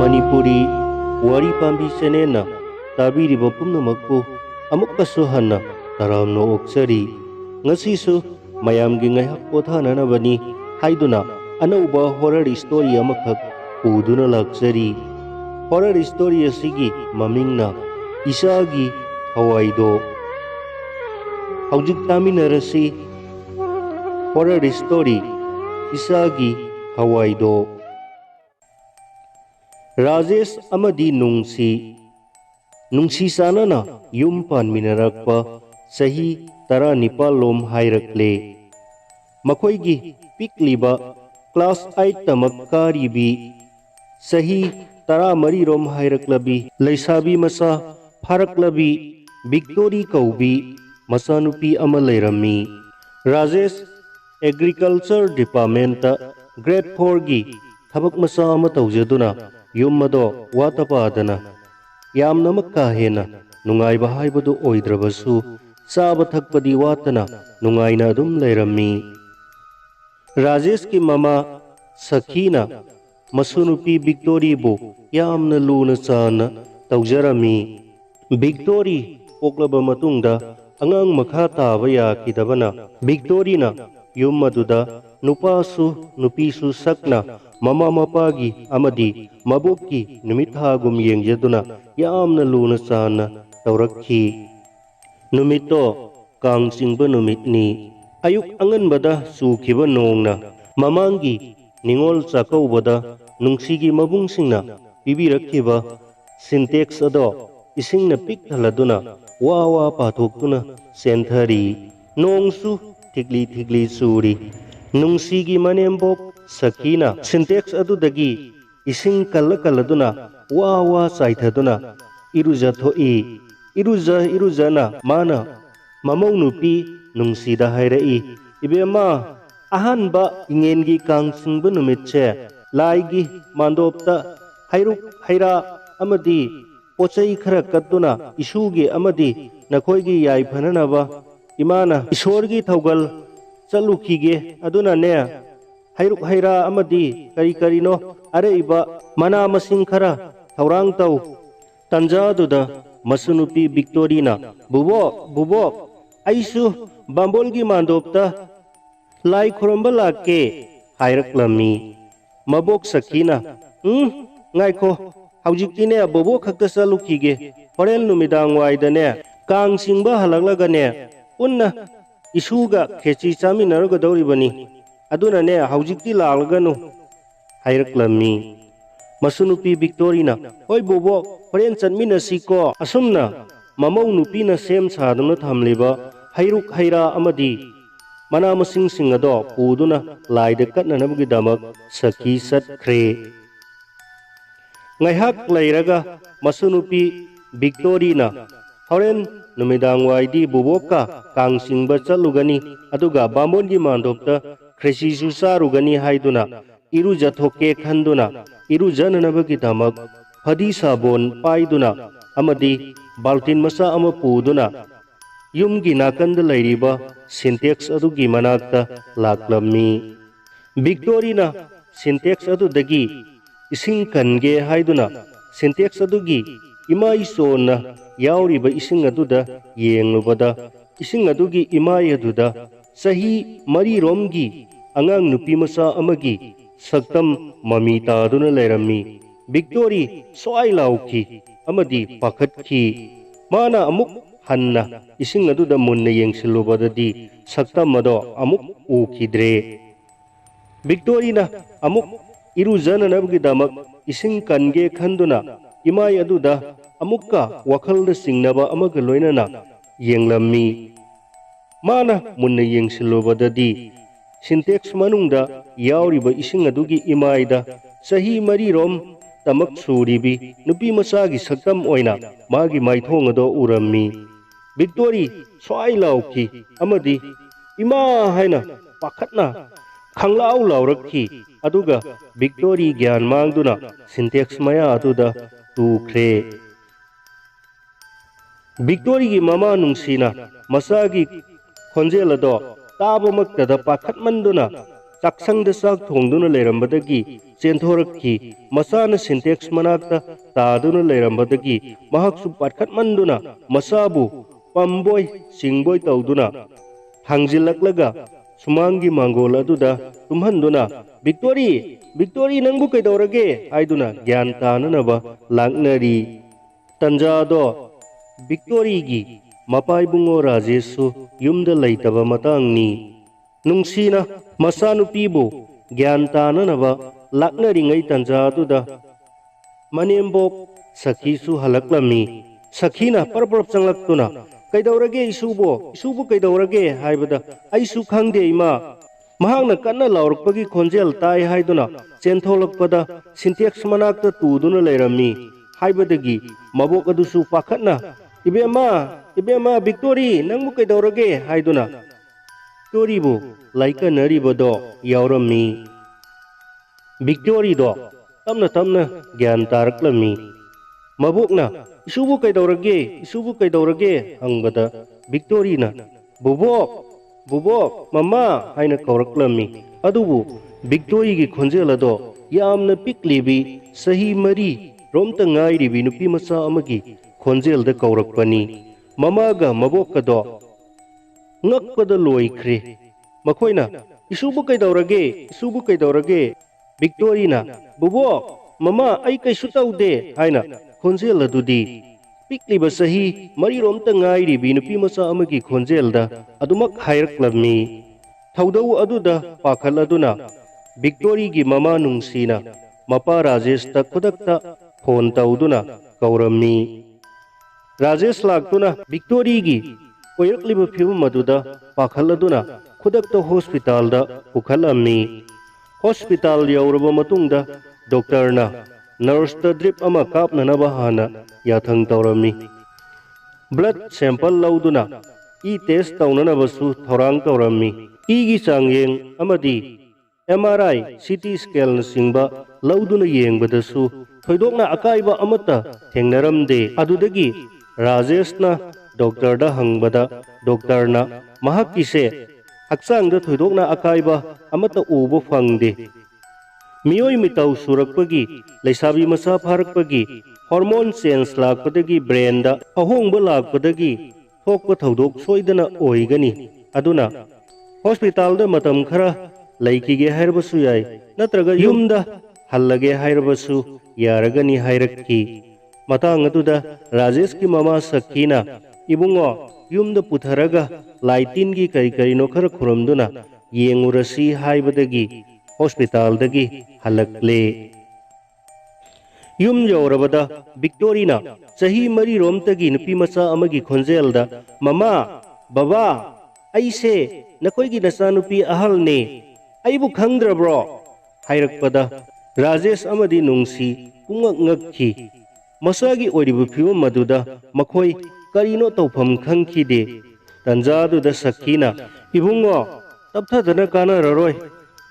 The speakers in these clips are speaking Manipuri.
Manipuri Wari Pambi Senena Tabiriba Pumnamakpu Amukkasu Hanna Taramno Oksari Ngasisu Mayamgi Ngaihak Pothananabani Haiduna Anauba horror story amakak Uduna Laksari Horror story asigi Mamingna Isagi Hawaido Haujik Taminarasi Horror story Isagi Hawaido Rajesh amadi Nungsi sanana yum panminarakpa sahi tara nipal lom hairakle makoigi pikliba class 8 tamak karibi sahi tara mari rom hairaklabi laisabi masa pharaklabi Victory kaubi masanupi ama lairami Rajesh Agriculture Department grade 4 gi thabak masa ama taujaduna yum mado watapadana yamna makka hena nungaiba haibadu oidrabasu saba thakpadi watana nungaina adum lairami Rajesh ki mama Sakina masunupi Victory bu yamna luna sana taujarami Victory poklaba matungda angang makha taba yakidabana Victory na yum maduda nupasu nupisu sakna mama mapagi amadi mabukki numithagum yengjaduna yamna luna sana taurakhi numito kangchingba numitni ayuk anganbada sukhiba nongna mamangi ningol chakaubada nungsigi mabungsingna pibirakhiba syntax ado isingna pikthaladuna wawa pathokuna senthari nongsu thigli suri nungsigi manembok Sakina syntax adudagi ising kaladuna wawa saithaduna iruja thoi irujana mana mamau nupi nungsida hairai ibema ahanba ingengi kangchingba numitche laigi mandopta hairuk haira amadi pochai khara katuna isugi amadi nakhoigi yai phananaba imana isorgi thaugal chalukhige aduna ne hairuk haira amadi karino areiba mana masing khara thaurang tau tanjaduda masunupi Victorina bubo aisu bambolgi mandopta lai khuramba lakke hairaklammi mabok Sakina ngaikho haujiktine bobo khakta chalukhige horen numidang waidane kang singba halaklagane punna isuga khechi chaminaraga dauribani aduna ne haujikti laalganu hairaklammi masunupi Victorina hoi bobo horen chanminasi ko asumna mamau nupina sem saduna thamliba hairuk haira amadi mana masing singado puduna laida katnanabgi damak saki satkre ngaihak lairaga masunupi Victorina horen numidang waidi boboka kangsingba chalugani aduga bambongi mandopta Kresi susarugani haiduna iruja thoke khanduna irujananabagi damak phadi sabon paiduna amadi baltin masa ama puduna yumgi nakanda lairiba syntax adugi manakta laklammi Victorina syntax adudagi ising kange haiduna syntax adugi imai sonna yauriba ising aduda yenglubada ising adugi imai aduda sahi mari romgi angang nupi masa amagi saktam mami taduna lairami Victory soai laukhi amadi pakhatkhi mana amuk hanna ising aduda munna yengsilubadadi saktam ado amuk ukhidre Victorina amuk irujananabgi damak ising kange khanduna imai aduda amukka wakhalda singnaba amaga loinana yenglammi mana munna yengsilubadadi syntax manungda yauriba ising adugi imaida sahi mari rom tamak suribi nupi masagi saktam oina magi maithong ado urammi Victory soai laukhi amadi ima haina pakhatna khanglau laurakhi aduga Victory gyan mangduna syntax maya atuda tukre Victory gi mama nungsina masagi khonjel ado tabamaktada pakhatmanduna चाक्संग चाक थोंदुना लेरंबदगी चेंथोरक्की मसाना सिंटेक्स मनाक्ता तादुना लेरंबदगी महाक्सु पाटखटमंदुना मसाबु पम्बोय सिंगबोय तौदुना थांजिलक्लगा सुमांगी मांगोल अदुदा तुम्हंदुना विक्टोरी विक्टोरी नंगबु कैदौरगे हाइदुना ज्ञान ताननबा लांगनरी तंजादो विक्टोरी की मपाइबुंगो राजेशु युमद लैतबा मतांगनी नुंसीना मसानुपीबु ज्ञान ताननबा लाक्नरिंगै तंजादुदा मनेम्बोक सखीसु हलक्लमी सखीना परपरप चंगलक्तुना कैदौरगे इसूबु कैदौरगे हाइबदा आइसु खंगदे इमा महांगना कन्ना लाउरकपगी खोंजेल ताय हाइदुना चेंथोलकपदा सिंटेक्स मनाक्ता तुदुना लेरमी हाइबदगी मबोक अदुसु पाखतना इबेमा विक्टोरी नंगबु कैदौरगे हाइदुना विक्टोरीबु लाइकनरिबदो यावरमी विक्टोरी दो तमना ज्ञान तारक्लमी मबोकना इसूबु कैदौरगे हंगबदा विक्टोरीना बुबोक मम्मा हाइना कौरक्लमी अदुबु विक्टोरी की खोंजेल अदो यामना पिकलीबी सही मरी रोमत ngairibi nupi masa amagi khonjel da kaurapani mamaga mabokado ngakpada loikhre makoina isubu kaidaurage victorina bubo mama ai kaisu taude haina khonjel adudi pikliba sahi mari romta ngairibi nupi masa amagi khonjel da adumak hairaklammi thaudau aduda pakhal aduna victory gi mama nungsina mapa rajesh ta khudakta phone तौदुना कौरमी राजेश लाक्तुना विक्टोरी की कोयरक्लिब फिल्म मदुदा पाखलदुना खुदक्ता हॉस्पिटल दा पुखलम्मी हॉस्पिटल यौरब मतुंगदा डॉक्टरना नर्स दा ड्रिप अमा कापननबा हाना याथंग तौरमी ब्लड सैंपल लौदुना ई टेस्ट तौननबसु थौरांग तौरमी ई गी चांगयेंग अमदी MRI CT स्कैन सिंबा लौदुना येंगबदसु थोइदोकना अकाइबा अमता थेंगनरमदे अदुदगी राजेशना डॉक्टर दा हंगबदा डॉक्टरना महाकिसे हक्सांगदा थोइदोकना अकाइबा अमता उबो फंगदे मियोय मिताउ सुरकपगी लैसाबी मसा फारकपगी हार्मोन चेंज लाकपदगी ब्रेन दा अहोंगबा लाकपदगी थोकपा थौदोक सोइदना ओइगनी अदुना हॉस्पिटल दा मतम खरा लैकिगे हायरबसु याय नत्रगा युमदा हल्लगे हायरबसु यारगनी हायरक्की मतांग अदुदा राजेश की ममा सखीना इबुंगो युमदा पुथरगा लाइटिन की कई खर खुरमदुना येंगुरसी हायबदगी हॉस्पिटल दगी हलक्ले युम यौरबदा विक्टोरीना सही मरी रोमतगी नुपी मसा अमगी खोंजेलदा ममा बाबा ऐसे नकोईगी नचानुपी अहलने अबु खंद्रब्रो हायरकपदा राजेश अमदी नुंसी पुंगक ngakhi masagi oiribu phiwam maduda makhoi karino tawpham khangkhide tanjaduda sakhina ibungo tapthadana kana raroi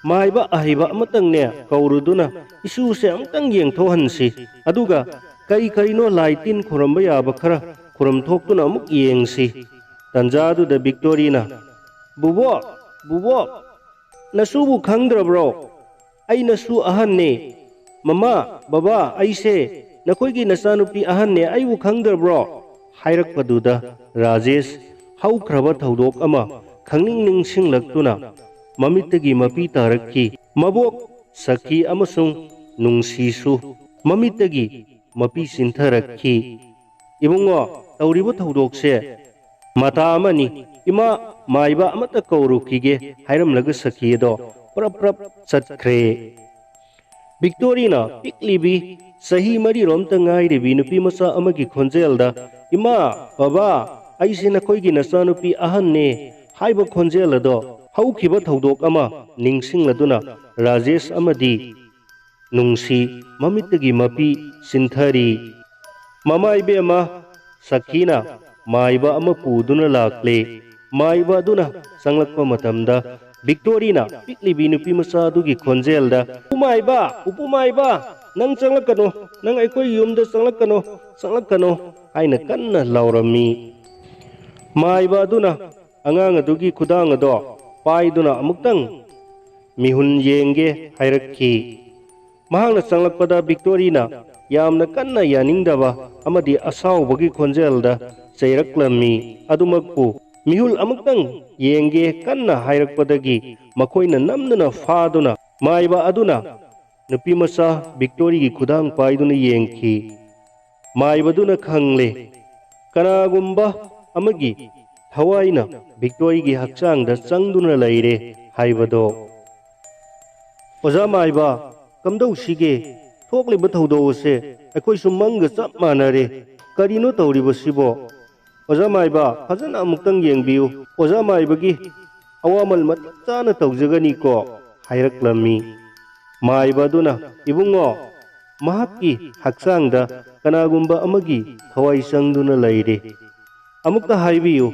maiba ahiba amatangne kauruduna isu se amtang yengthohansi aduga karino laitin khuramba yaba khara khuram thoktuna amuk yengsi tanjaduda victorina bubo नसूबु खंद्रब्रो आई नसु अहन्ने ममा बाबा ऐसे नखोइगी नचानुपी अहन्ने आइबु खंद्रब्रो हायरकपदुदा राजेश हौख्रबा थौदोक अमा खंगनिंग निंगसिंगलक्तुना ममितगी मपी तारक्की मबोक सखी अमसुंग नुंसीसु ममितगी मपी सिंथरक्की इबुंगो तौरिबा थौदोकसे माता अमनी इमा माइबा अमत कौरुखीगे हायरमलग सखीदो प्रप चतख्रे विक्टोरीना पिकलीबी सही मरी रोमत ngairibi nupi masa amagi khonjelda इमा बाबा ऐसे नखोइगी नचानुपी अहन्ने हाइबा खोंजेलदो हौखिबा थौदोक अमा निंगसिंगलदुना राजेश अमदी नुंसी ममितगी मपी सिंथरी ममा इबेमा सखीना माइबा अमा पुदुना लाक्ले माइबा दुना संगलक्पा मतमदा विक्टोरीना पिकलीबी नुपी मसा दुगी खोंजेलदा उपुमाइबा नंग चंगलकनो नंग अखोई युमदा चंगलकनो हाइना कन्ना लाउरमी माइबा दुना अंगांग दुगी खुदांग दो पाइदुना अमुक्तंग ꯃꯤꯍꯨꯟ ꯌꯦꯡꯒꯦ ꯍꯥꯏꯔꯛꯈꯤ꯫ ꯃꯍꯥꯛꯅ ꯆꯪꯂꯛꯄꯗ ꯚꯤꯛꯇꯣꯔꯤꯅ ꯌꯥꯝꯅ ꯀꯟꯅ ꯌꯥꯅꯤꯡꯗꯕ ꯑꯃꯗꯤ ꯑꯁꯥꯎꯕꯒꯤ ꯈꯣꯟꯖꯦꯜꯗ ꯆꯩꯔꯛꯂꯝꯃꯤ꯫ ꯑꯗꯨꯃꯛꯄꯨ ꯃꯤꯍꯨꯜ ꯑꯃꯨꯛꯇꯪ ꯌꯦꯡꯒꯦ ꯀꯟꯅ ꯍꯥꯏꯔꯛꯄꯗꯒꯤ ꯃꯈꯣꯏꯅ ꯅꯝꯗꯨꯅ ꯐꯥꯗꯨꯅ ꯃꯥꯏꯕ ꯑꯗꯨꯅ ꯅꯨꯄꯤꯃꯆꯥ ꯚꯤꯛꯇꯣꯔꯤꯒꯤ ꯈꯨꯗꯥꯡ ꯄꯥꯏꯗꯨꯅ ꯌꯦꯡꯈꯤ꯫ ꯃꯥꯏꯕꯗꯨꯅ ꯈꯪꯂꯦ ꯀꯅꯥꯒꯨꯝꯕ ꯑꯃꯒꯤ ꯊꯋꯥꯏꯅ ꯚꯤꯛꯇꯣꯔꯤꯒꯤ ꯍꯛꯆꯥꯡꯗ ꯆꯪꯗꯨꯅ ꯂꯩꯔꯦ ꯍꯥꯏꯕꯗꯣ꯫ ꯑꯣꯖꯥ ꯃꯥꯏꯕ, ꯀꯝꯗꯧꯁꯤꯒꯦ? ꯊꯣꯛꯂꯤꯕ ꯊꯧꯗꯣꯛ ꯑꯁꯦ ꯑꯩꯈꯣꯏꯁꯨ ꯃꯪꯒ ꯆꯞ ꯃꯥꯟꯅꯔꯦ꯫ ꯀꯔꯤꯅꯣ ꯇꯧꯔꯤꯕꯁꯤꯕꯣ? ꯑꯣꯖꯥ ꯃꯥꯏꯕ, ꯐꯖꯅ ꯑꯃꯨꯛꯇꯪ ꯌꯦꯡꯕꯤꯌꯨ꯫ ꯑꯣꯖꯥ ꯃꯥꯏꯕꯒꯤ ꯑꯋꯥꯃꯜ ꯃꯇꯤꯛ ꯆꯥꯅ ꯇꯧꯖꯒꯅꯤꯀꯣ ꯍꯥꯏꯔꯛꯂꯝꯃꯤ꯫ ꯃꯥꯏꯕ ꯑꯗꯨꯅ ꯏꯕꯨꯡꯉꯣ, ꯃꯍꯥꯛꯀꯤ ꯍꯛꯆꯥꯡꯗ ꯀꯅꯥꯒꯨꯝꯕ ꯑꯃꯒꯤ ꯊꯋꯥꯏ ꯆꯪꯗꯨꯅ ꯂꯩꯔꯦ꯫ ꯑꯃꯨꯛꯇ ꯍꯥꯏꯕꯤꯌꯨ,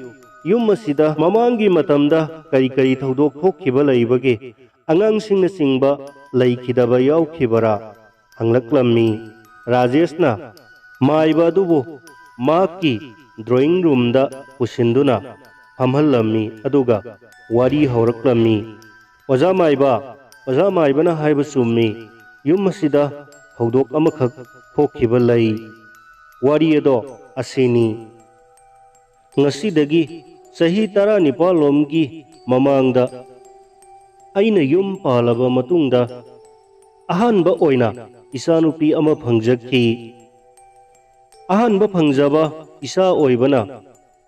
ꯌꯨꯝ ꯑꯁꯤꯗ ꯃꯃꯥꯡꯒꯤ ꯃꯇꯝꯗ ꯀꯔꯤ ꯀꯔꯤ ꯊꯧꯗꯣꯛ ꯊꯣꯛꯈꯤꯕ ꯂꯩꯕꯒꯦ? ꯑꯉꯥꯡꯁꯤꯡꯅꯆꯤꯡꯕ ꯂꯩꯈꯤꯗꯕ ꯌꯥꯎꯈꯤꯕꯔꯥ? ꯍꯪꯂꯛꯂꯝꯃꯤ꯫ ꯔꯥꯖꯦꯁꯅ ꯃꯥꯏꯕ ꯑꯗꯨꯕꯨ ꯃꯍꯥꯛꯀꯤ ꯗ꯭ꯔꯣꯌꯤꯡ ꯔꯨꯝꯗ ꯄꯨꯁꯤꯟꯗꯨꯅ ꯐꯝꯍꯜꯂꯝꯃꯤ ꯑꯗꯨꯒ ꯋꯥꯔꯤ ꯍꯧꯔꯛꯂꯝꯃꯤ꯫ ꯑꯣꯖꯥ ꯃꯥꯏꯕ, ꯑꯣꯖꯥ ꯃꯥꯏꯕꯅ ꯍꯥꯏꯕ ꯆꯨꯝꯃꯤ꯫ ꯌꯨꯝ ꯑꯁꯤꯗ ꯊꯧꯗꯣꯛ ꯑꯃꯈꯛ ꯊꯣꯛꯈꯤꯕ ꯂꯩ꯫ ꯋꯥꯔꯤ ꯑꯗꯣ ꯑꯁꯤꯅꯤ: ꯉꯁꯤꯗꯒꯤ ꯆꯍꯤ 19ꯂꯣꯝꯒꯤ ꯃꯃꯥꯡꯗ ꯑꯩꯅ ꯌꯨꯝ ꯄꯥꯜꯂꯕ ꯃꯇꯨꯡꯗ ꯑꯍꯥꯟꯕ ꯑꯣꯏꯅ ꯏꯆꯥꯅꯨꯄꯤ ꯑꯃ ꯐꯪꯖꯈꯤ꯫ ꯑꯍꯥꯟꯕ ꯐꯪꯖꯕ ꯏꯆꯥ ꯑꯣꯏꯕꯅ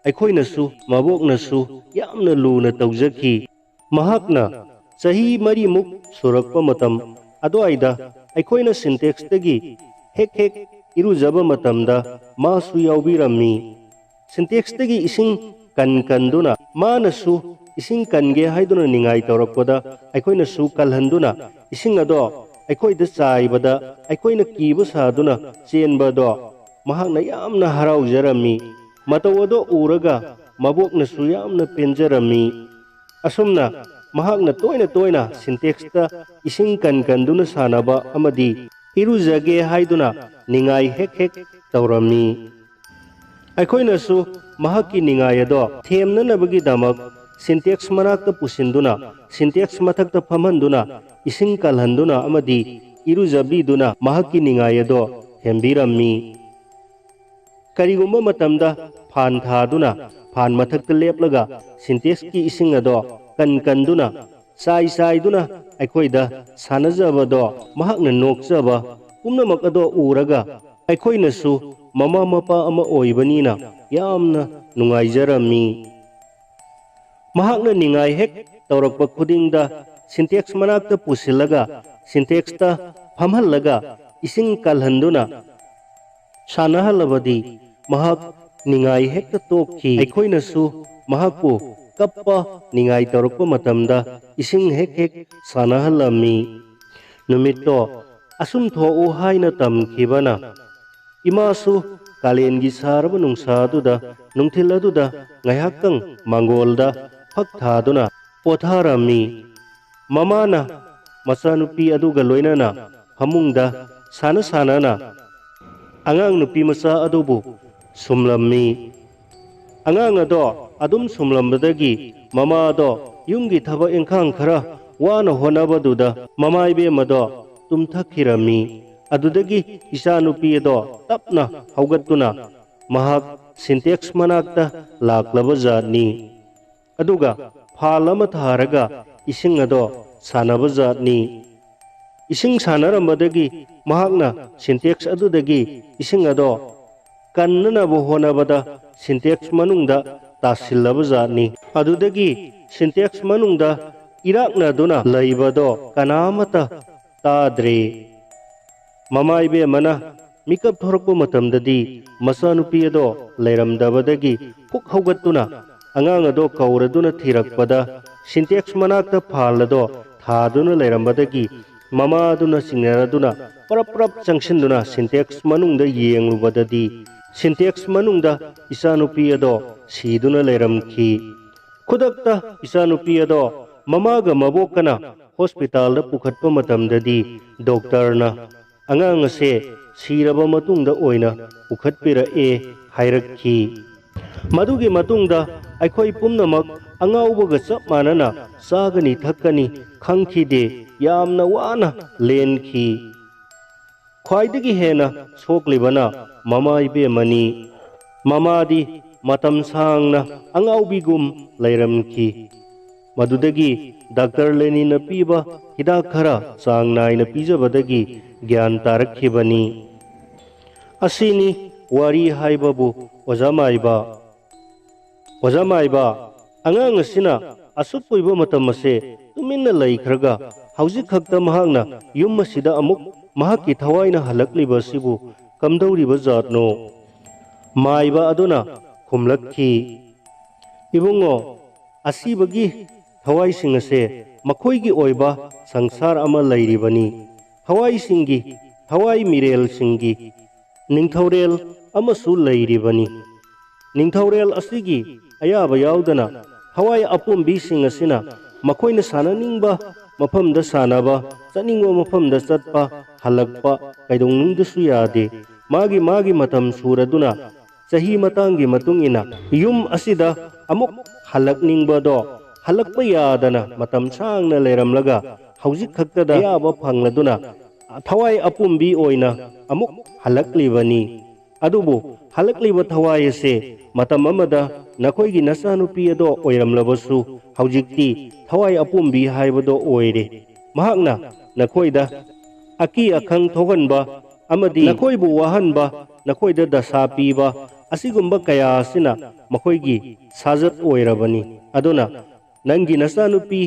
ꯑꯩꯈꯣꯏꯅꯁꯨ ꯃꯕꯣꯛꯅꯁꯨ ꯌꯥꯝꯅ ꯂꯨꯅ ꯇꯧꯖꯈꯤ꯫ ꯃꯍꯥꯛꯅ ꯆꯍꯤ 4ꯃꯨꯛ ꯁꯨꯔꯛꯄ ꯃꯇꯝ ꯑꯗꯨꯋꯥꯏꯗ ꯑꯩꯈꯣꯏꯅ ꯁꯤꯟꯇꯦꯛꯁꯇꯒꯤ ꯍꯦꯛ ꯍꯦꯛ ꯏꯔꯨꯖꯕ ꯃꯇꯝꯗ ꯃꯥꯁꯨ ꯌꯥꯎꯕꯤꯔꯝꯃꯤ꯫ ꯁꯤꯟꯇꯦꯛꯁꯇꯒꯤ ꯏꯁꯤꯡ ꯀꯟꯗꯨꯅ ꯃꯥꯅꯁꯨ ꯏꯁꯤꯡ ꯀꯟꯒꯦ ꯍꯥꯏꯗꯨꯅ ꯅꯤꯡꯉꯥꯏ ꯇꯧꯔꯛꯄꯗ ꯑꯩꯈꯣꯏꯅꯁꯨ ꯀꯜꯍꯟꯗꯨꯅ ꯏꯁꯤꯡ ꯑꯗꯣ ꯑꯩꯈꯣꯏꯗ ꯆꯥꯏꯕꯗ ꯑꯩꯈꯣꯏꯅ ꯀꯤꯕ ꯁꯥꯗꯨꯅ ꯆꯦꯟꯕꯗꯣ ꯃꯍꯥꯛꯅ ꯌꯥꯝꯅ ꯍꯔꯥꯎꯖꯔꯝꯃꯤ꯫ ꯃꯇꯧ ꯑꯗꯣ ꯎꯔꯒ ꯃꯕꯣꯛꯅꯁꯨ ꯌꯥꯝꯅ ꯄꯦꯟꯖꯔꯝꯃꯤ꯫ ꯑꯁꯨꯝꯅ ꯃꯍꯥꯛꯅ ꯇꯣꯏꯅ ꯇꯣꯏꯅ ꯁꯤꯟꯇꯦꯛꯁꯇ ꯏꯁꯤꯡ ꯀꯟꯗꯨꯅ ꯁꯥꯟꯅꯕ ꯑꯃꯗꯤ ꯏꯔꯨꯖꯒꯦ ꯍꯥꯏꯗꯨꯅ ꯅꯤꯡꯉꯥꯏ ꯍꯦꯛ ꯍꯦꯛ ꯇꯧꯔꯝꯃꯤ꯫ ꯑꯩꯈꯣꯏꯅꯁꯨ ꯃꯍꯥꯛꯀꯤ ꯅꯤꯡꯉꯥꯏ ꯑꯗꯣ ꯊꯦꯝꯅꯅꯕꯒꯤꯗꯃꯛ ꯁꯤꯟꯇꯦꯛꯁ ꯃꯅꯥꯛꯇ ꯄꯨꯁꯤꯟꯗꯨꯅ ꯁꯤꯟꯇꯦꯛꯁ ꯃꯊꯛꯇ ꯐꯝꯍꯟꯗꯨꯅ ꯏꯁꯤꯡ ꯀꯜꯍꯟꯗꯨꯅ ꯑꯃꯗꯤ ꯏꯔꯨꯖꯕꯤꯗꯨꯅ ꯃꯍꯥꯛꯀꯤ ꯅꯤꯡꯉꯥꯏ ꯑꯗꯣ ꯊꯦꯝꯕꯤꯔꯝꯃꯤ꯫ ꯀꯔꯤꯒꯨꯝꯕ ꯃꯇꯝꯗ ꯐꯥꯟ ꯊꯥꯗꯨꯅ ꯐꯥꯟ ꯃꯊꯛꯇ ꯂꯦꯞꯂꯒ ꯁꯤꯟꯇꯦꯛꯁꯀꯤ ꯏꯁꯤꯡ ꯑꯗꯣ ꯀꯟꯗꯨꯅ ꯆꯥꯏꯗꯨꯅ ꯑꯩꯈꯣꯏꯗ ꯁꯥꯟꯅꯖꯕꯗꯣ ꯃꯍꯥꯛꯅ ꯅꯣꯛꯆꯕ ꯄꯨꯝꯅꯃꯛ ꯑꯗꯣ ꯎꯔꯒ ꯑꯩꯈꯣꯏꯅꯁꯨ ꯃꯃꯥ ꯃꯄꯥ ꯑꯃ ꯑꯣꯏꯕꯅꯤꯅ ꯌꯥꯝꯅ ꯅꯨꯡꯉꯥꯏꯖꯔꯝꯃꯤ꯫ ꯃꯍꯥꯛꯅ ꯅꯤꯡꯉꯥꯏ ꯍꯦꯛ ꯇꯧꯔꯛꯄ ꯈꯨꯗꯤꯡꯗ ꯁꯤꯟꯇꯦꯛꯁ ꯃꯅꯥꯛꯇ ꯄꯨꯁꯤꯜꯂꯒ ꯁꯤꯟꯇꯦꯛꯁꯇ ꯐꯝꯍꯜꯂꯒ ꯏꯁꯤꯡ ꯀꯜꯍꯟꯗꯨꯅ ꯁꯥꯟꯅꯍꯜꯂꯕꯗꯤ ꯃꯍꯥꯛ ꯅꯤꯡꯉꯥꯏ ꯍꯦꯛꯇ ꯇꯣꯛꯈꯤ꯫ ꯑꯩꯈꯣꯏꯅꯁꯨ ꯃꯍꯥꯛꯄꯨ ꯀꯞꯄ ꯅꯤꯡꯉꯥꯏ ꯇꯧꯔꯛꯄ ꯃꯇꯝꯗ ꯏꯁꯤꯡ ꯍꯦꯛ ꯍꯦꯛ ꯁꯥꯟꯅꯍꯜꯂꯝꯃꯤ꯫ ꯅꯨꯃꯤꯠꯇꯣ ꯑꯁꯨꯝ ꯊꯣꯛꯎ ꯍꯥꯏꯅ ꯇꯝꯈꯤꯕꯅ ꯏꯃꯥꯁꯨ ꯀꯥꯂꯦꯟꯒꯤ ꯁꯥꯔꯕ ꯅꯨꯡꯁꯥ ꯑꯗꯨꯗ ꯅꯨꯡꯊꯤꯜ ꯑꯗꯨꯗ ꯉꯥꯏꯍꯥꯛꯇꯪ ꯃꯥꯡꯒꯣꯜꯗ ꯐꯛ ꯊꯥꯗꯨꯅ ꯄꯣꯊꯥꯔꯝꯃꯤ꯫ ꯃꯃꯥꯅ ꯃꯆꯥꯅꯨꯄꯤ ꯑꯗꯨꯒ ꯂꯣꯏꯅꯅ ꯐꯃꯨꯡꯗ ꯁꯥꯟꯅꯅ ꯑꯉꯥꯡ ꯅꯨꯄꯤ ꯃꯆꯥ ꯑꯗꯨꯕꯨ ꯁꯨꯝꯂꯝꯃꯤ꯫ ꯑꯉꯥꯡ ꯑꯗꯣ ꯑꯗꯨꯝ ꯁꯨꯝꯂꯝꯕꯗꯒꯤ ꯃꯃꯥꯗꯣ ꯌꯨꯝꯒꯤ ꯊꯕꯛ ꯏꯪꯈꯥꯡ ꯈꯔ ꯋꯥꯅ ꯍꯣꯠꯅꯕꯗꯨꯗ ꯃꯃꯥ ꯏꯕꯦꯝꯃꯗꯣ ꯇꯨꯝꯊꯈꯤꯔꯝꯃꯤ꯫ ꯑꯗꯨꯗꯒꯤ ꯏꯆꯥꯅꯨꯄꯤ ꯑꯗꯣ ꯇꯞꯅ ꯍꯧꯒꯠꯇꯨꯅ ꯃꯍꯥꯛ ꯁꯤꯟꯇꯦꯛꯁ ꯃꯅꯥꯛꯇ ꯂꯥꯛꯂꯕ ꯖꯥꯠꯅꯤ꯫ ꯑꯗꯨꯒ ꯐꯥꯜ ꯑꯃ ꯊꯥꯔꯒ ꯏꯁꯤꯡ ꯑꯗꯣ ꯁꯥꯟꯅꯕ ꯖꯥꯠꯅꯤ꯫ ꯏꯁꯤꯡ ꯁꯥꯟꯅꯔꯝꯕꯗꯒꯤ ꯃꯍꯥꯛꯅ ꯁꯤꯟꯇꯦꯛꯁ ꯑꯗꯨꯗꯒꯤ ꯏꯁꯤꯡ ꯑꯗꯣ ꯀꯟꯅꯅꯕ ꯍꯣꯠꯅꯕꯗ ꯁꯤꯟꯇꯦꯛꯁ ꯃꯅꯨꯡꯗ ꯇꯥꯁꯤꯜꯂꯕ ꯖꯥꯠꯅꯤ꯫ ꯑꯗꯨꯗꯒꯤ ꯁꯤꯟꯇꯦꯛꯁ ꯃꯅꯨꯡꯗ ꯏꯔꯥꯛꯅꯗꯨꯅ ꯂꯩꯕꯗꯣ ꯀꯅꯥꯃꯠꯇ ꯇꯥꯗ꯭ꯔꯦ꯫ ꯃꯃꯥ ꯏꯕꯦꯝꯃꯅ ꯃꯤꯀꯞ ꯊꯣꯔꯛꯄ ꯃꯇꯝꯗꯗꯤ ꯃꯆꯥꯅꯨꯄꯤ ꯑꯗꯣ ꯂꯩꯔꯝꯗꯕꯗꯒꯤ ꯐꯨꯛ ꯍꯧꯒꯠꯇꯨꯅ ꯑꯉꯥꯡ ꯑꯗꯣ ꯀꯧꯔꯗꯨꯅ ꯊꯤꯔꯛꯄꯗ ꯁꯤꯟꯇꯦꯛꯁ ꯃꯅꯥꯛꯇ ꯐꯥꯜ ꯑꯗꯣ ꯊꯥꯗꯨꯅ ꯂꯩꯔꯝꯕꯗꯒꯤ ꯃꯃꯥ ꯑꯗꯨꯅ ꯆꯤꯡꯅꯔꯗꯨꯅ ꯄꯔꯞ ꯆꯪꯁꯤꯟꯗꯨꯅ ꯁꯤꯟꯇꯦꯛꯁ ꯃꯅꯨꯡꯗ ꯌꯦꯡꯂꯨꯕꯗꯗꯤ ꯁꯤꯟꯇꯦꯛꯁ ꯃꯅꯨꯡꯗ ꯏꯆꯥꯅꯨꯄꯤ ꯑꯗꯣ ꯁꯤꯗꯨꯅ ꯂꯩꯔꯝꯈꯤ꯫ ꯈꯨꯗꯛꯇ ꯏꯆꯥꯅꯨꯄꯤ ꯑꯗꯣ ꯃꯃꯥꯒ ꯃꯕꯣꯛꯀꯅ ꯍꯣꯁꯄꯤꯇꯥꯜꯗ ꯄꯨꯈꯠꯄ ꯃꯇꯝꯗꯗꯤ ꯗꯣꯛꯇꯔꯅ ꯑꯉꯥꯡ ꯑꯁꯦ ꯁꯤꯔꯕ ꯃꯇꯨꯡꯗ ꯑꯣꯏꯅ ꯄꯨꯈꯠꯄꯤꯔꯛꯑꯦ ꯍꯥꯏꯔꯛꯈꯤ꯫ ꯃꯗꯨꯒꯤ ꯃꯇꯨꯡꯗ ꯑꯩꯈꯣꯏ ꯄꯨꯝꯅꯃꯛ अंगाउबग चप मानना चागनी थक्कनी खंखिदे यामना वाना लेनखी ख्वाइदगी हेना सोक्लिबना ममा इबेमनी ममादी मतम सांगना अंगाउबिगुम लैरमखी मदुदगी डॉक्टर लेनिना पीबा हिदाक खरा चांग नायना पीजबदगी ज्ञान तारखिबनी असिनी वारी हाइबबु ओजामाइबा अंगांग असिना असुक कुइबा मतम असे तुमिन्ना लैखरगा हौजिक खक्ता महांगना युम असिदा अमुक महाकी थवाइना हलकलिबा सिबु कमदौरिबा जातनो माइबा अदुना खुमलक्खी इबुंगो असिबगी थवाई सिंह असे मखोइगी ओइबा संसार अमा लैरिबनी थवाई सिंगी थवाई मिरेल सिंगी निंगथौरेल अमसु लैरिबनी निंगथौरेल असिगी अयाबा याउदना थवाई अपुंबी सिंह असिना मखोइना सानानिंगबा मफमदा सानाबा चनिंगो मफमदा चटपा हलकपा कैदोंनुंगदसु यादे मागी मतम सुरदुना चही मतंगी मतुंगिना युम असिदा अमुक हलकनिंगबदो हलकपा यादना मतम सांगना लेरमलगा हौजिक खक्तदा याबा फंगलदुना थवाई अपुंबी ओइना अमुक हलकलिबनी अदुबु हलकलिबा थवाई असे मतम अमदा नखोइगी नचानुपी अदो ओइरमलबसु हौजिकती थवाई अपुंबी हाइबदो ओइरे महाकना नखोइदा अकी अखंग थोगनबा अमदी नखोइबु वाहनबा नखोइदा दशा पीबा असिगुंबा कया असिना मखोइगी साजत ओइरबनी अदुना नंगी नचानुपी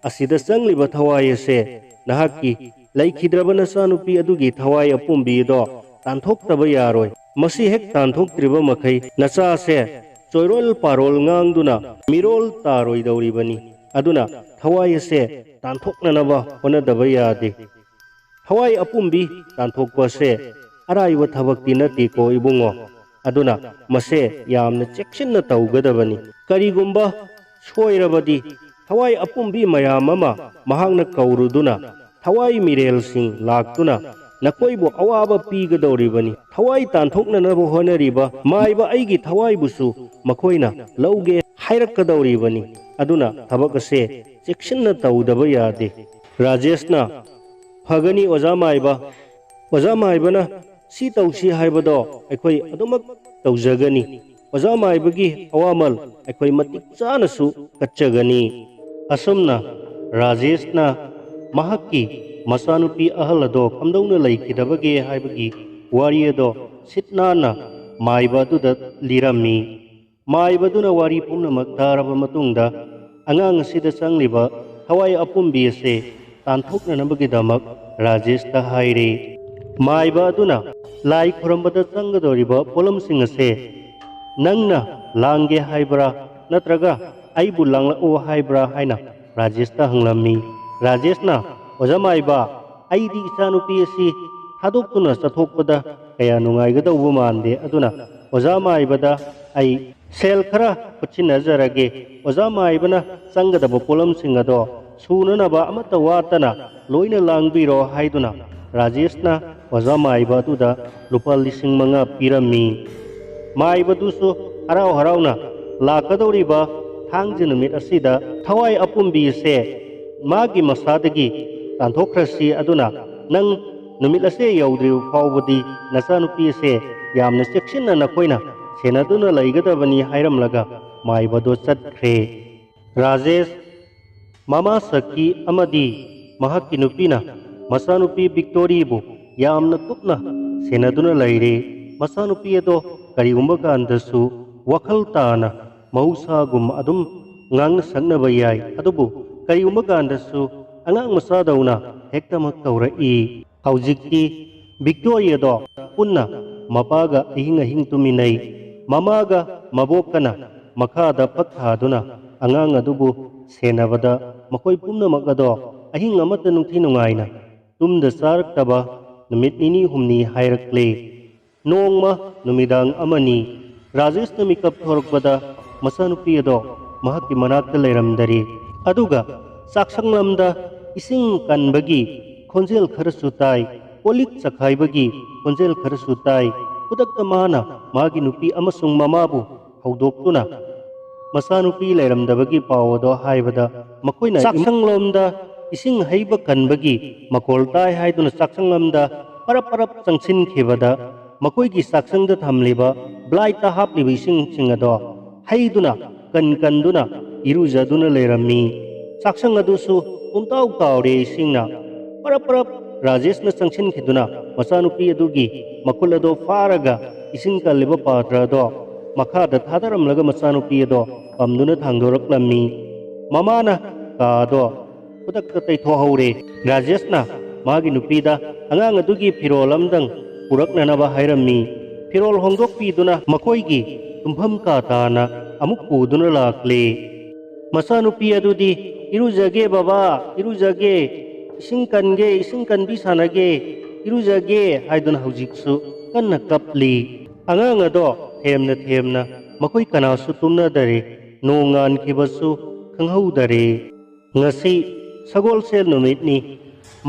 असिदा चंगलिबा थवाई असे नहाकी लैखिद्रबा नचानुपी अदुगी थवाई अपुंबीदो तानथोक्तबा यारोय मसी हेक तानथोक्त्रिबा मखै नचा से चोइरोल पारोल ngang मिरोल तारोइदौरिबनी अदुना थवाई असे तानथोक्ननबा होनदबा यादे थवाई अपुंबी तानथोक्पसे अराइबा थबक्ति नतेको इबुंगो अदुना मसे यामना चेक्सिन्ना तौगदबनी करिगुंबा सोइरबदी थवाई अपुंबी मयाम अमा महांगना कौरुदुना थवाई मिरेल सिंह लाक्तुना नकोइबु अवाबा पीगदौरिबनी थवाई तानथोक्ननबा होनरिबा माइबा अइगी थवाइबुसु मखोइना लौगे हाइरक्कदौरिबनी अदुना थबक असे चेक्सिन्ना तौदबा यादे राजेशना फगनी ओजा माइबना सी तौसी हाइबदो अखोइ अदुमक तौजगनी ओजा माइबगी अवामल अखोइ मतिक चानसु कच्चगनी असुमना राजेशना महाकी मसानुपी अहल अदो कमदौना लैखिदबगे हाइबगी वारी अदो सिटनाना माइबदुदा लिरमी माइबदुना वारी पुनमक तारबा मतुंगदा अंगांग असिदा चंगलिबा थवाई अपुंबी असे तानथोक्ननबगिदमक राजेशता हाइरे माइबदुना लाई खुरंबदा चंगदोरिबा पोलमसिंग असे नंगना लांगे हाइब्रा नत्रगा आइबु लांगलाओ हाइब्रा हाइना राजेशता हंगलमी राजेशना ओजामाइबा आइदी इचानुपी असि थादोक्तुना चथोक्पदा कया नुंगाइगदौबा मानदे अदुना ओजामाइबदा आई सेल खरा खुचिनजरगे ओजामाइबना चंगदबा पोलमसिंग अदो सुननबा अमता वातना लोइना लांगबिरो हाइदुना राजेशना ओजामाइबा तुदा लुपा 5,000 पिरमी माइबदुसु हराव हरावना लाकदौरिबा थांजे नुमित असिदा थवाई अपुंबी से मागी मसादगी तानथोक्खरसी अदुना नंग नुमित असे यौद्रि फावबदी नचानुपी से यामना चेक्सिन्ना नखोइना सेनादुना लैगदबनी हाइरमलगा माइबदो चटख्रे राजेश मामा सखी अमदी महाकी नुपीना मसानुपी विक्टोरीबु यामना कुपना सेनादुना लैरे मसानुपी अदो करिगुंबा कांदसु वखल ताना मौसागुम अदुम ngang saknaba yai adubu kariuma gandasu angang masadawna hektamak tawrai haujikti Victoria do punna mapaga ihing tuminai mamaga mabokana makada pathaduna angang adubu senabada makoi pumna magado ahing amata nungthi nungaina tumda saraktaba numit nini humni hairakle nongma numidang amani Rajesh na mikap thorakbada masanupi ado mahaki manakta lairamdari aduga saksanglamda ising kanbagi khonjel kharasu tai polik sakhaibagi khonjel kharasu tai pudakta mana magi nupi amasung mamabu haudoktuna मचानुपी लेरमदबगी पावदो हाइबदा मखोइना चाक्संगलोमदा इसिंग हैब कनबगी मकोल ताय हाइदुना चाक्संगलोमदा परप परप चंगसिनखिबदा मखोइगी चाक्संगदा थमलिबा ब्लाइटा हापलिबा इसिंग सिंगदो हैदुना कनकनदुना इरुजदुना लेरमी चाक्संग अदुसु पुंताउ तावरे इसिंगना परप परप राजेशना चंगसिनखिदुना मचानुपी अदुगी मकुल अदो फारगा इसिंग कलिबा पात्रदो मखादा थादरमलगा मचानुपी अदो पमदुना थांदोरक्लमी ममाना कादो खुदक्ता तैथोहौरे राजेशना मागी नुपीदा अंगांग अदुगी फिरोल अमदंग पुरक्ननबा हाइरमी फिरोल होंदोकपीदुना मखोइगी तुम्फम का ताना अमुक पुदुना लाक्ले मचानुपी अदुदी इरुजगे बाबा इरुजगे इसिंग कनबी सानगे इरुजगे हाइदुना हौजिकसु कन्ना कपली अंगांग अदो थेमना मखोइ Kanasu तुमनदरे नोंगान खिबसु खंगहौदरे ngasi sagol sel numitni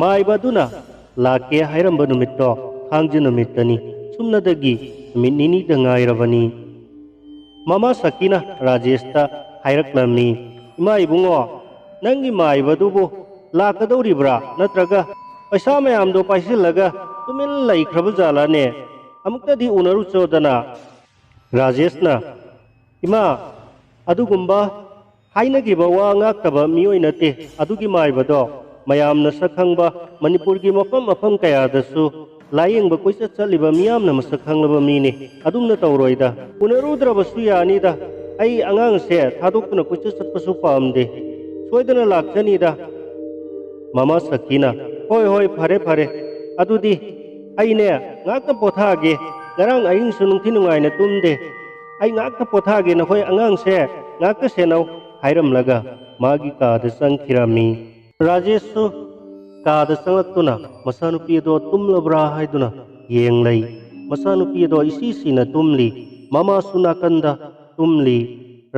maibaduna lake hairamba numitto thangji numitani sumnadagi numitni dangairabani mama sakina rajesta hairaklamni ima ibungo nangi maibadubu lakadoribra natraga paisa mayamdo paisilaga tumil laikhraba jalane amuktadi unaru chodana rajeshna ima adugumba हाइनगिबा वा ngaktaba मियोइ नते अदुगी माइबदो मयामना सखंगबा मणिपुरगी मफम मफम कयादसु लायेंगबा कोइसा चलिबा मियामना मसखंगलबा मीने अदुमना तौरोइदा उनरुद्रबसु यानीदा आई अंगांगसे थादोक्तुना कोइसा चटपसु पामदे सोइदना लाक्चनीदा मामा सकीना होय होय फरे अदुदी आइने ngakta पोथागे ngarang aing sunungthi nungaina tumde ai ngakta पोथागे नखोय अंगांगसे ngakta senau हाइरम लगा मागी काद संखिरामी राजेशु काद संगतुना मसानुपी दो तुमलब्रा हाइदुना येंगलै मसानुपी दो इसी सीना तुमली मामा सुनाकंदा तुमली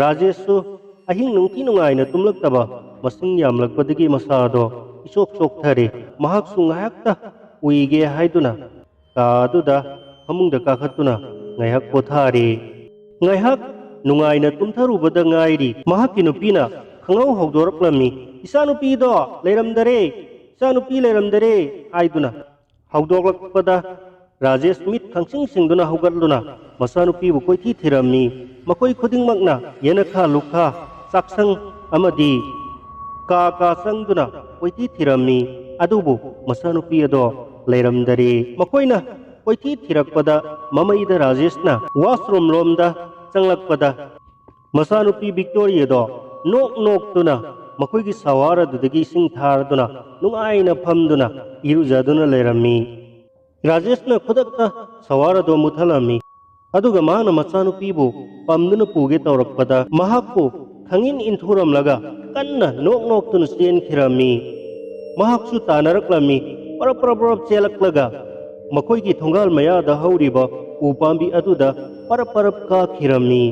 Rajesh अहिंग नुंथि नुंगाइना तुमलक्तबा मसिंग यामलकपदगी मसादो इसोक सोकथरे महाक सुंगायक्ता उइगे हाइदुना कादुदा फमुंगदा काखतुना ngayhak पोथारे ngayhak नुंगाइना तुमथरुबदा ngairi mahaki nupina khangau hawdorklami isanupi do leramdare aiduna hawdoklakpada rajesh mit khangsing singduna hawgatluna masanupi bu koithi thirami makoi khudingmakna yena kha lukha saksang amadi ka sangduna koithi thirami adubu masanupi do leramdare makoina koithi thirakpada mamaida rajeshna washroom lomda चंगलकपदा मसानुपी विक्टोरिया दो नोक तुना मखोइगी सवार दुदगी सिंग थारदुना नुंगाइना फमदुना इरुजादुना लेरमी राजेशना खुदक्ता सवार दो मुथलमी अदुगा माना मचानुपीबु पमदुना पुगे तौरकपदा महाकु खंगिन इंथुरमलगा कन्ना नोक तुना चेन खिरमी महाकसु तानरकलमी परप चेलकलगा मखोइगी थोंगाल मयादा हौरिबा उपांबी अदुदा परप का खिरमी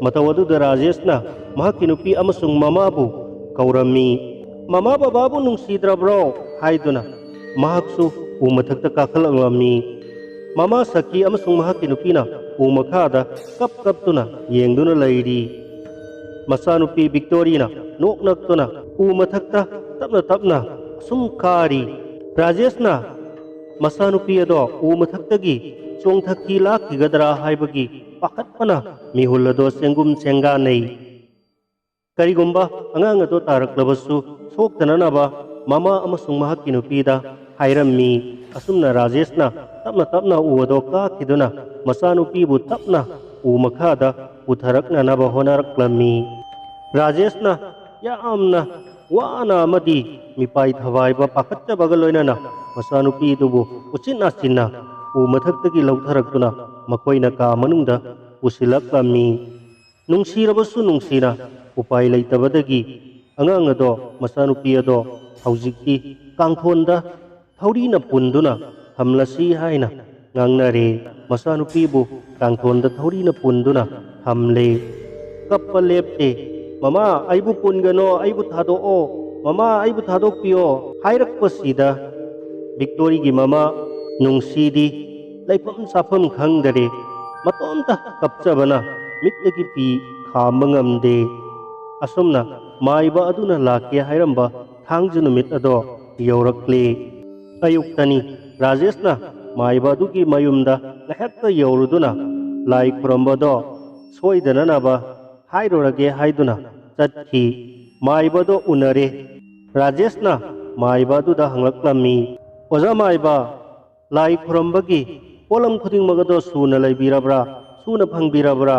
मतवदुदा राजेशना महाकी नुपी अमसुंग ममाबु कौरमी ममा बाबाबु नुंसीद्रब्रो हाइदुना महाकसु उमथक्ता काखलंगलमी ममा सखी अमसुंग महाकी नुपीना उमखादा कपतुना येंगदुना लैरी मचानुपी विक्टोरियाना नोकनक्तुना उमथक्ता तपना सुमकारी राजेशना मचानुपी अदो उमथक्तगी चोंथकी लाखिगदरा हाइबगी पाखतपना मिहुलदो सेंगुम सेंगानै करिगुम्बा अंगांग अदो तारक्लबसु सोक्तननबा मामा अमसुंग महाकी नुपीदा हाइरम्मी असुमना राजेशना तपना उवदो काखिदुना मचानुपीबु तपना उमखादा उथरक्ननबा होनरक्लमी राजेशना यामना वाना मदी मिपाई थवाइबा पाखतचबगा लोइनना मचानुपीदुबु उचिना चिन्ना उमथक्तगी लौथरक्तुना मखोइना का मनुंगदा उसिलक्लमी नुंसीरबसु नुंसीना उपाय लैतबदगी अंगांग अदो मचानुपी अदो हौजिक्ति कांथोंदा थौरीना पुंदुना हमलसी हाइना ngangnare masanupibu kangthonda thorina punduna hamle kappa lepte mama aibu pungano aibu thado o mama aibu thado pio hairakpasida victory gi mama nungsidi laipam safam khangdare matonta kapchabana mitlegi pi खाम ngamde asumna maiba aduna lakye hairamba thangju numit ado yaurakle ayuktani Rajeshna maiba adugi mayumda ngahakta yauruduna lai khurambado soidananaba hairorage haiduna chatki maiba do unare Rajeshna maiba aduda hanglaklammi oja maiba lai khurambagi polam khuding magado suna laibirabra suna phangbirabra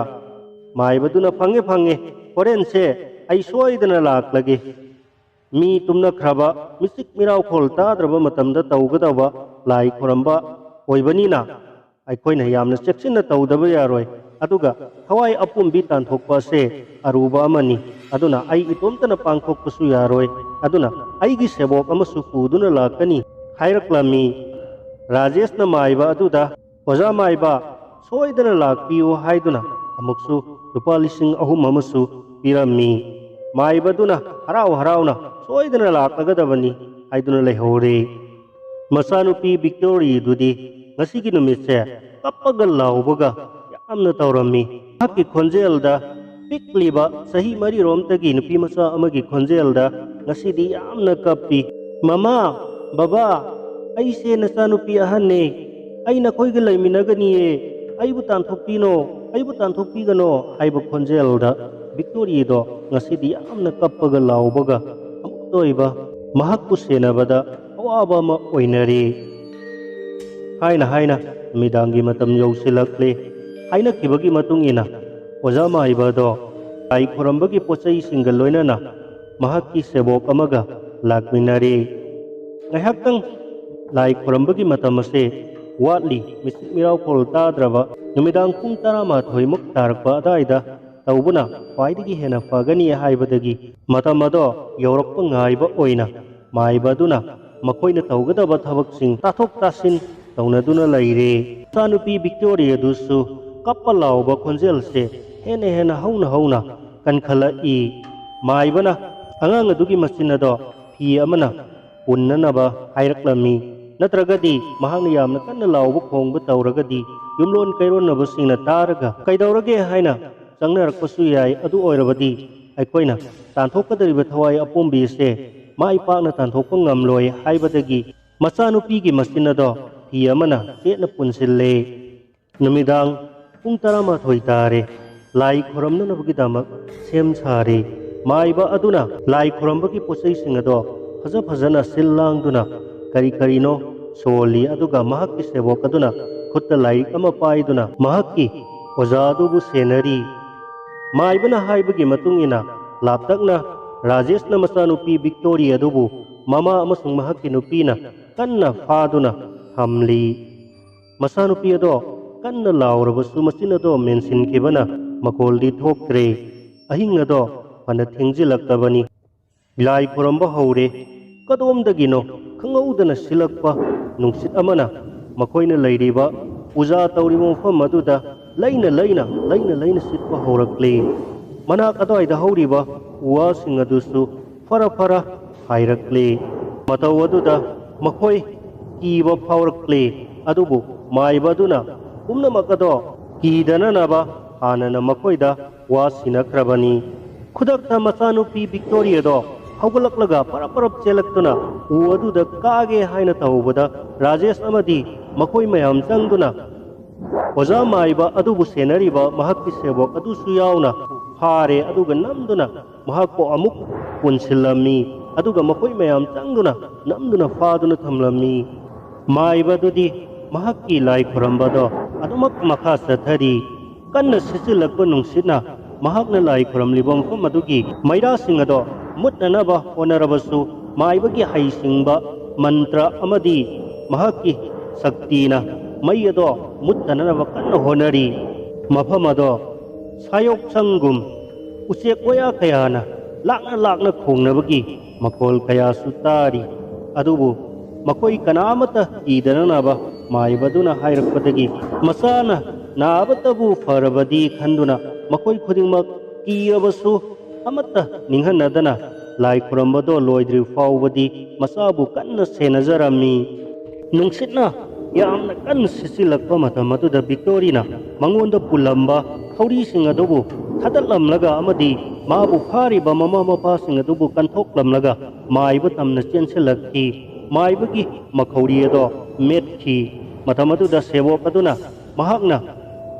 maiba duna phange phange horen se ai soidana laklage mi tumna khraba misik mirau khol ta draba matamda tawgadaba lai khuramba oibanina aikoina yamna cheksinna tawdaba yaroi aduga hawai apumbi tanthokpa se aruba amani aduna ai itomtana pangthokpasu yaroi aduna aigi sebok amasu puduna lakani hairaklammi Rajeshna maiba aduda oja maiba soidana lakpiu haiduna amuksu lupa lising ahum amasu pirammi maiba duna harau harauna soidana lakagadabani haiduna lehore masanupi Victory dudi ngasigi numitse kappaga laubaga yamna tawrammi hakki khonjelda pikliba sahi mari romtagi nupi masa amagi khonjelda ngasidi yamna kappi mama baba aise nasanupi ahanne aina koiga laiminaganiye aibu tanthokpigano haiba khonjelda Victory do ngasidi yamna kappaga laubaga amuktoiba mahakku senabada awaba ma oinari haina midangi matam yausilakle haina kibagi matungina oja maiba do ai khurambagi pochai singal loinana mahakki sebok amaga lakminari ngahaktang lai khurambagi matam ase watli misik mirau khol tadraba numidang pung 12 muk tarakpa adaida taubuna khwaidagi hena fagani haibadagi matam ado yaurakpa ngaiba oina maiba duna makoina tawgadaba thabaksing tathok tasin taunaduna laire sanupi Victory adusu kappa lauba khonjel se hena hauna kankhala i maibana angang adugi masina do phi amana unnanaba hairaklammi natragadi mahangna yamna kanna lauba khongba tawragadi yumlon kaironaba singna taraga kaidaurage haina changnarakpasu yai adu oirabadi aikoina tanthokadariba thawai apombi se mai pakna tanthokpa ngamloi haibadagi machanupigi masina do phi amana setna punsille numidang pung 12 tare lai khoramnanabagi damak sem sare maiba aduna lai khorambagi posai singado phajana sillangduna karino soli aduga mahakki sebok aduna khutta lai ama paiduna mahakki ojadubu senari maibana haibagi matungina laptakna Rajeshna masanupi Victory adubu mama amasung mahakki nupina kanna faduna hamli masanupi ado kanna laurabasu masina do mensin kibana makoldi thoktre ahing ado pana thingjilaktabani lai khuramba haure kadomdagino khangaudana silakpa nungsit amana makoina lairiba uja tawribo mafam aduda laina sitpa horakle manak adoida hauriba uwa sing adusu fara hairakle mataw aduda makoi kiba phaurakle adubu maiba duna pumnamak ado kidananaba hanana makoida wa sinakrabani khudakta machanupi Victory ado hawgalaklaga parap chelaktuna u aduda kage haina tawbada Rajesh amadi makoi mayam changduna oja maiba adubu senariba mahakki sebok adusu yauna hare aduga namduna mahakko amuk punsilami aduga makoi mayam changduna namduna faduna thamlami maiba dudi mahakki lai khurambado adumak makha sathari kanna sisilakpa nungsitna mahakna lai khuramlibam fam adugi maira singado mutnanaba honarabasu maibagi haisingba mantra amadi mahakki saktina mayado muttananaba kanna honari mafamado sayok sangum usek waya kayana lakna khongnabagi makol kaya sutari adubu makoi kanamata idananaba maibaduna hairakpadagi masana nabatabu farabadi khanduna makoi khudingmak kirabasu amata ninghanadana lai khurambado loidri faubadi masabu kanna senajarami nungsitna yamna kan sisilakpa matam aduda Victory na mangonda pulamba khauri singa dobu ꯊꯥꯗꯠꯂꯝꯂꯒ ꯑꯃꯗꯤ ꯃꯥꯕꯨ ꯐꯥꯔꯤꯕ ꯃꯃꯥ ꯃꯄꯥꯁꯤꯡ ꯑꯗꯨꯕꯨ ꯀꯟꯊꯣꯛꯂꯝꯂꯒ ꯃꯥꯏꯕ ꯇꯝꯅ ꯆꯦꯟꯁꯤꯜꯂꯛꯈꯤ ꯃꯥꯏꯕꯒꯤ ꯃꯈꯧꯔꯤ ꯑꯗꯣ ꯃꯦꯠꯈꯤ ꯃꯇꯝ ꯑꯗꯨꯗ ꯁꯦꯕꯣꯛ ꯑꯗꯨꯅ ꯃꯍꯥꯛꯅ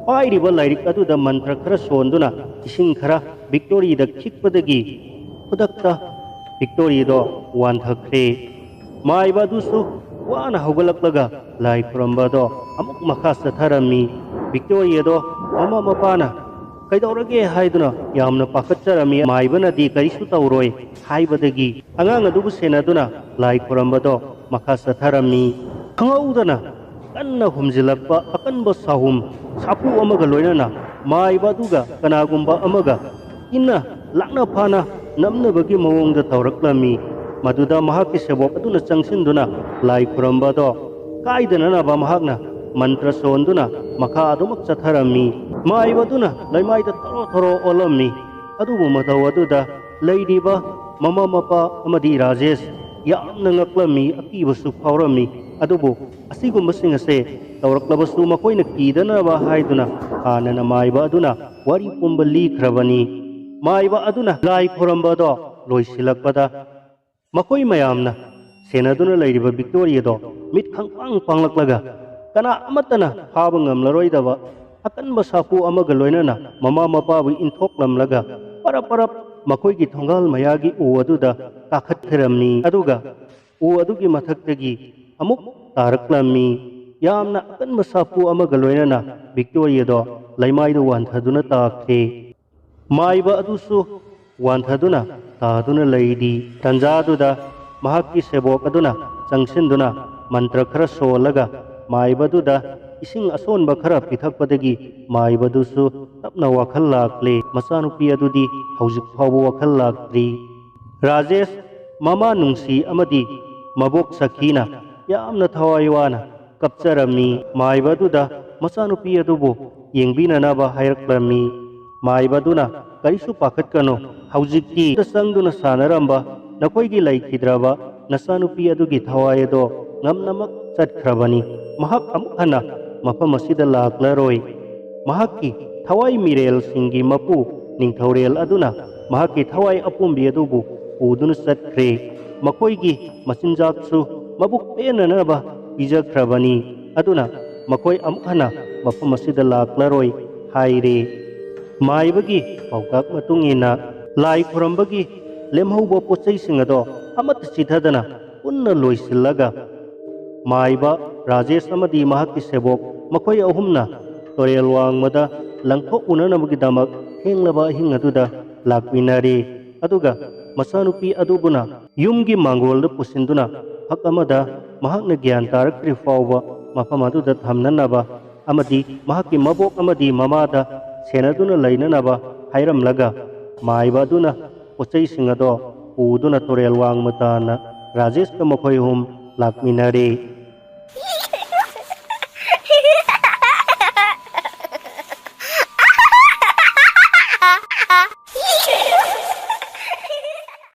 ꯄꯥꯏꯔꯤꯕ ꯂꯥꯏꯔꯤꯛ ꯑꯗꯨꯗ ꯃꯟꯇ꯭ꯔ ꯈꯔ ꯁꯣꯟꯗꯨꯅ ꯏꯁꯤꯡ ꯈꯔ ꯚꯤꯛꯇꯣꯔꯤꯗ ꯈꯤꯛꯄꯗꯒꯤ ꯈꯨꯗꯛꯇ ꯚꯤꯛꯇꯣꯔꯤꯗꯣ ꯋꯥꯟꯊꯈ꯭ꯔꯦ ꯃꯥꯏꯕ ꯑꯗꯨꯁꯨ ꯋꯥꯅ ꯍꯧꯒꯠꯂꯛꯂꯒ ꯂꯥꯏ ꯈꯨꯔꯝꯕꯗꯣ ꯑꯃꯨꯛ ꯃꯈꯥ ꯆꯠꯊꯔꯝꯃꯤ ꯚꯤꯛꯇꯣꯔꯤ ꯑꯗꯣ ꯃꯃꯥ ꯃꯄꯥꯅ ꯀꯩꯗꯧꯔꯒꯦ ꯍꯥꯏꯗꯨꯅ ꯌꯥꯝꯅ ꯄꯥꯈꯠꯆꯔꯝꯃꯤ ꯃꯥꯏꯕꯅꯗꯤ ꯀꯔꯤꯁꯨ ꯇꯧꯔꯣꯏ ꯍꯥꯏꯕꯗꯒꯤ ꯑꯉꯥꯡ ꯑꯗꯨꯕꯨ ꯁꯦꯟꯅꯗꯨꯅ ꯂꯥꯏ ꯈꯨꯔꯝꯕꯗꯣ ꯃꯈꯥ ꯆꯠꯊꯔꯝꯃꯤ ꯈꯪꯍꯧꯗꯅ ꯀꯟꯅ ꯍꯨꯝꯖꯤꯜꯂꯛꯄ ꯑꯀꯟꯕ ꯁꯥꯍꯨꯝ ꯁꯥꯐꯨ ꯑꯃꯒ ꯂꯣꯏꯅꯅ ꯃꯥꯏꯕ ꯑꯗꯨꯒ ꯀꯅꯥꯒꯨꯝꯕ ꯑꯃꯒ ꯏꯟꯅ ꯂꯥꯛꯅ ꯐꯥꯅ ꯅꯝꯅꯕꯒꯤ ꯃꯑꯣꯡꯗ ꯇꯧꯔꯛꯂꯝꯃꯤ ꯃꯗꯨꯗ ꯃꯍꯥꯛꯀꯤ ꯁꯦꯕꯣꯛ ꯑꯗꯨꯅ ꯆꯪꯁꯤꯟꯗꯨꯅ ꯂꯥꯏ ꯈꯨꯔꯝꯕꯗꯣ ꯀꯥꯏꯗꯅꯅꯕ ꯃꯍꯥꯛꯅ ꯃꯟꯇ꯭ꯔ ꯁꯣꯟꯗꯨꯅ ꯃꯈꯥ ꯑꯗꯨꯃꯛ ꯆꯠꯊꯔꯝꯃꯤ ꯃꯥꯏꯕ ꯑꯗꯨꯅ ꯂꯩꯃꯥꯏꯗ ꯊꯔꯣ ꯊꯔꯣ ꯑꯣꯜꯂꯝꯃꯤ ꯑꯗꯨꯕꯨ ꯃꯇꯧ ꯑꯗꯨꯗ ꯂꯩꯔꯤꯕ ꯃꯃꯥ ꯃꯄꯥ ꯑꯃꯗꯤ ꯔꯥꯖꯦꯁ ꯌꯥꯝꯅ ꯉꯛꯂꯝꯃꯤ ꯑꯀꯤꯕꯁꯨ ꯐꯥꯎꯔꯝꯃꯤ ꯑꯗꯨꯕꯨ ꯑꯁꯤꯒꯨꯝꯕꯁꯤꯡ ꯑꯁꯦ ꯇꯧꯔꯛꯂꯕꯁꯨ ꯃꯈꯣꯏꯅ ꯀꯤꯗꯅꯕ ꯍꯥꯏꯗꯨꯅ ꯍꯥꯟꯅꯅ ꯃꯥꯏꯕ ꯑꯗꯨꯅ ꯋꯥꯔꯤ ꯄꯨꯝꯕ ꯂꯤꯈ꯭ꯔꯕꯅꯤ ꯃꯥꯏꯕ ꯑꯗꯨꯅ ꯂꯥꯏ ꯈꯨꯔꯝꯕꯗꯣ ꯂꯣꯏꯁꯤꯜꯂꯛꯄꯗ ꯃꯈꯣꯏ ꯃꯌꯥꯝꯅ ꯁꯦꯟꯅꯗꯨꯅ ꯂꯩꯔꯤꯕ ꯚꯤꯛꯇꯣꯔꯤꯌꯥꯗꯣ ꯃꯤꯠ ꯈꯪꯄꯥꯡ ꯄꯥꯡꯂꯛꯂꯒ ꯀꯅꯥ ꯑꯃꯠꯇꯅ ꯐꯥꯕ ꯉꯝꯂꯔꯣꯏꯗꯕ ꯑꯀꯟꯕ ꯁꯥꯐꯨ ꯑꯃꯒ ꯂꯣꯏꯅꯅ ꯃꯃꯥ ꯃꯄꯥꯕꯨ ꯏꯟꯊꯣꯛꯂꯝꯂꯒ ꯄꯔꯞ ꯄꯔꯞ ꯃꯈꯣꯏꯒꯤ ꯊꯣꯡꯒꯥꯜ ꯃꯌꯥꯒꯤ ꯎ ꯑꯗꯨꯗ ꯀꯥꯈꯠꯈ꯭ꯔꯝꯃꯤ ꯑꯗꯨꯒ ꯎ ꯑꯗꯨꯒꯤ ꯃꯊꯛꯇꯒꯤ ꯑꯃꯨꯛ ꯇꯥꯔꯛꯂꯝꯃꯤ ꯌꯥꯝꯅ ꯑꯀꯟꯕ ꯁꯥꯐꯨ ꯑꯃꯒ ꯂꯣꯏꯅꯅ ꯚꯤꯛꯇꯣꯔꯤꯌꯥꯗꯣ ꯂꯩꯃꯥꯏꯗ ꯋꯥꯟꯊꯗꯨꯅ ꯇꯥꯈ꯭ꯔꯦ ꯃꯥꯏꯕ ꯑꯗꯨꯁꯨ ꯋꯥꯟꯊꯗꯨꯅ ꯇꯥꯗꯨꯅ ꯂꯩꯔꯤ ꯇꯟꯖꯥꯗꯨꯗ ꯃꯍꯥꯛꯀꯤ ꯁꯦꯕꯣꯛ ꯑꯗꯨꯅ ꯆꯪꯁꯤꯟꯗꯨꯅ ꯃꯟꯇ꯭ꯔ ꯈꯔ ꯁꯣꯜꯂꯒ ꯃꯥꯏꯕꯗꯨꯗ ꯏꯁꯤꯡ ꯑꯁꯣꯟꯕ ꯈꯔ ꯄꯤꯊꯛꯄꯗꯒꯤ ꯃꯥꯏꯕꯗꯨꯁꯨ ꯇꯞꯅ ꯋꯥꯈꯜ ꯂꯥꯛꯂꯦ ꯃꯆꯥꯅꯨꯄꯤ ꯑꯗꯨꯗꯤ ꯍꯧꯖꯤꯛ ꯐꯥꯎꯕ ꯋꯥꯈꯜ ꯂꯥꯛꯇ꯭ꯔꯤ ꯔꯥꯖꯦꯁ ꯃꯃꯥ ꯅꯨꯡꯁꯤ ꯑꯃꯗꯤ ꯃꯕꯣꯛ ꯁꯈꯤꯅ ꯌꯥꯝꯅ ꯊꯋꯥꯏ ꯋꯥꯅ ꯀꯞꯆꯔꯝꯃꯤ ꯃꯥꯏꯕ ꯑꯗꯨꯗ ꯃꯆꯥꯅꯨꯄꯤ ꯑꯗꯨꯕꯨ ꯌꯦꯡꯕꯤꯅꯅꯕ ꯍꯥꯏꯔꯛꯂꯝꯃꯤ ꯃꯥꯏꯕꯗꯨꯅ ꯀꯔꯤꯁꯨ ꯄꯥꯈꯠꯀꯅꯨ ꯍꯧꯖꯤꯛꯇꯤ ꯆꯪꯗꯨꯅ ꯁꯥꯟꯅꯔꯝꯕ ꯅꯈꯣꯏꯒꯤ ꯂꯩꯈꯤꯗ꯭ꯔꯕ ꯅꯆꯥꯅꯨꯄꯤ ꯑꯗꯨꯒꯤ ꯊꯋꯥꯏ ꯑꯗꯣ ꯉꯝꯅꯃꯛ ꯆꯠꯈ꯭ꯔꯕꯅꯤ ꯃꯍꯥꯛ ꯑꯃꯨꯛ ꯍꯟꯅ ꯃꯐꯝ ꯑꯁꯤꯗ ꯂꯥꯛꯂꯔꯣꯏ ꯃꯍꯥꯛꯀꯤ ꯊꯋꯥꯏ ꯃꯤꯔꯦꯜꯁꯤꯡꯒꯤ ꯃꯄꯨ ꯅꯤꯡꯊꯧꯔꯦꯜ ꯑꯗꯨꯅ ꯃꯍꯥꯛꯀꯤ ꯊꯋꯥꯏ ꯑꯄꯨꯝꯕꯤ ꯑꯗꯨꯕꯨ ꯄꯨꯗꯨꯅ ꯆꯠꯈ꯭ꯔꯦ ꯃꯈꯣꯏꯒꯤ ꯃꯆꯤꯟꯖꯥꯛꯁꯨ ꯃꯕꯨꯛ ꯄꯦꯟꯅꯅꯕ ꯄꯤꯖꯈ꯭ꯔꯕꯅꯤ ꯑꯗꯨꯅ ꯃꯈꯣꯏ ꯑꯃꯨꯛ ꯍꯟꯅ ꯃꯐꯝ ꯑꯁꯤꯗ ꯂꯥꯛꯂꯔꯣꯏ ꯍꯥꯏꯔꯦ ꯃꯥꯏꯕꯒꯤ ꯄꯥꯎꯇꯥꯛ ꯃꯇꯨꯡ ꯏꯟꯅ ꯂꯥꯏ ꯈꯨꯔꯝꯕꯒꯤ ꯂꯦꯝꯍꯧꯕ ꯄꯣꯠꯆꯩꯁꯤꯡ ꯑꯗꯣ ꯑꯃꯠꯇ ꯆꯤꯊꯗꯅ ꯄꯨꯟꯅ ꯂꯣꯏꯁꯤꯜꯂꯒ ꯃꯥꯏꯕ ꯔꯥꯖꯦꯁ ꯑꯃꯗꯤ ꯃꯍꯥꯛꯀꯤ ꯁꯦꯕꯣꯛ ꯃꯈꯣꯏ ꯑꯍꯨꯝꯅ ꯇꯣꯔꯦꯜ ꯋꯥꯡꯃꯗ ꯂꯪꯊꯣꯛꯎꯅꯅꯕꯒꯤꯗꯃꯛ ꯊꯦꯡꯂꯕ ꯑꯍꯤꯡ ꯑꯗꯨꯗ ꯂꯥꯛꯃꯤꯟꯅꯔꯦ ꯑꯗꯨꯒ ꯃꯆꯥꯅꯨꯄꯤ ꯑꯗꯨꯕꯨꯅ ꯌꯨꯝꯒꯤ ꯃꯥꯡꯒꯣꯜꯗ ꯄꯨꯁꯤꯟꯗꯨꯅ ꯐꯛ ꯑꯃꯗ ꯃꯍꯥꯛꯅ ꯒ꯭ꯌꯥꯟ ꯇꯥꯔꯛꯇ꯭ꯔꯤ ꯐꯥꯎꯕ ꯃꯐꯝ ꯑꯗꯨꯗ ꯊꯝꯅꯅꯕ ꯑꯃꯗꯤ ꯃꯍꯥꯛꯀꯤ ꯃꯕꯣꯛ ꯑꯃꯗꯤ ꯃꯃꯥꯗ ꯁꯦꯟꯅꯗꯨꯅ ꯂꯩꯅꯅꯕ ꯍꯥꯏꯔꯝꯂꯒ ꯃꯥꯏꯕ ꯑꯗꯨꯅ ꯄꯣꯠꯆꯩꯁꯤꯡ ꯑꯗꯣ ꯄꯨꯗꯨꯅ ꯇꯣꯔꯦꯜ ꯋꯥꯡꯃ ꯇꯥꯟꯅ ꯔꯥꯖꯦꯁꯀ ꯃꯈꯣꯏ ꯑꯍꯨꯝ ꯂꯥꯛꯃꯤꯟꯅꯔꯦ